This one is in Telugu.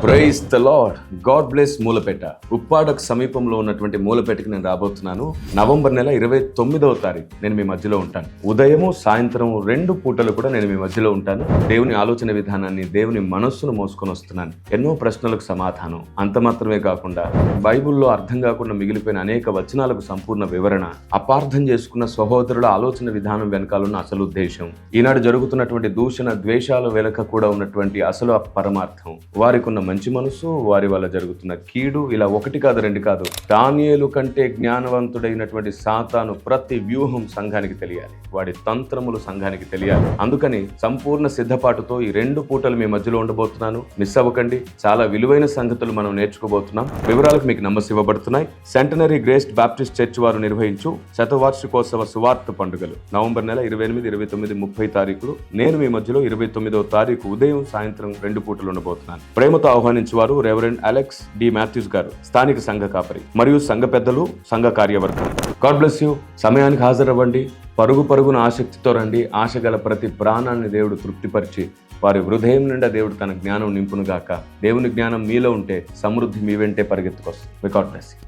Praise the lord. God bless Moolapeta. ఉప్పాడకు సమీపంలో ఉన్నటువంటి మూలపేటకి నేను రాబోతున్నాను. నవంబర్ నెల 29వ తారీఖు నేను మీ మధ్యలో ఉంటాను. ఉదయము సాయంత్రం 2 పూటలు కూడా నేను మీ మధ్యలో ఉంటాను. దేవుని ఆలోచన విధానాన్ని, దేవుని మనస్సును మోసుకొని వస్తున్నాను. ఎన్నో ప్రశ్నలకు సమాధానం. అంత మాత్రమే కాకుండా బైబిల్లో అర్థం కాకుండా మిగిలిపోయిన అనేక వచనాలకు సంపూర్ణ వివరణ, అపార్థం చేసుకున్న సహోదరుల ఆలోచన విధానం వెనకాలన్న అసలు ఉద్దేశం, ఈనాడు జరుగుతున్నటువంటి దూషణ ద్వేషాల వెనుక కూడా ఉన్నటువంటి అసలు పరమార్థం, వారికి ఉన్న మంచి మనసు, వారి వల్ల జరుగుతున్న కీడు, ఇలా 1 కాదు 2 కాదు, దానియేలు కంటే జ్ఞానవంతుడైనటువంటి సాతాను ప్రతి వ్యూహం సంఘానికి తెలియాలి, వాడి తంత్రములు సంఘానికి తెలియాలి. అందుకని సంపూర్ణ సిద్ధపాటుతో ఈ 2 పూటలు మీ మధ్యలో ఉండబోతున్నాను. మిస్ అవ్వకండి. చాలా విలువైన సంగతులు మనం నేర్చుకోబోతున్నాం. వివరాలకు మీకు నంబర్స్ ఇవ్వబడుతున్నాయి. సెంటనరీ గ్రేస్ బాప్టిస్ట్ చర్చ్ వారు నిర్వహించు శతవార్షికోత్సవ సువార్త పండుగలు నవంబర్ నెల 28, 29, 30 తారీఖులు. నేను మీ మధ్యలో 29వ తారీఖు ఉదయం సాయంత్రం 2 పూటలు ఉండబోతున్నాను. ప్రేమతో ఆహ్వానించేవారు రెవరెండ్ అలెక్స్ డి మాథ్యూస్ గారు, స్థానిక సంఘ కాపరి, మరియు సంఘ పెద్దలు, సంఘ కార్యవర్గం. God bless you. సమయానికి హాజరవ్వండి. పరుగున ఆసక్తితో రండి. ఆశ గల ప్రతి ప్రాణాన్ని దేవుడు తృప్తిపరిచి వారి హృదయం నిండా దేవుడు తన జ్ఞానం నింపునుగాక. దేవుని జ్ఞానం మీలో ఉంటే సమృద్ధి మీ వెంటే పరిగెత్తుకొస్తుంది. God bless you.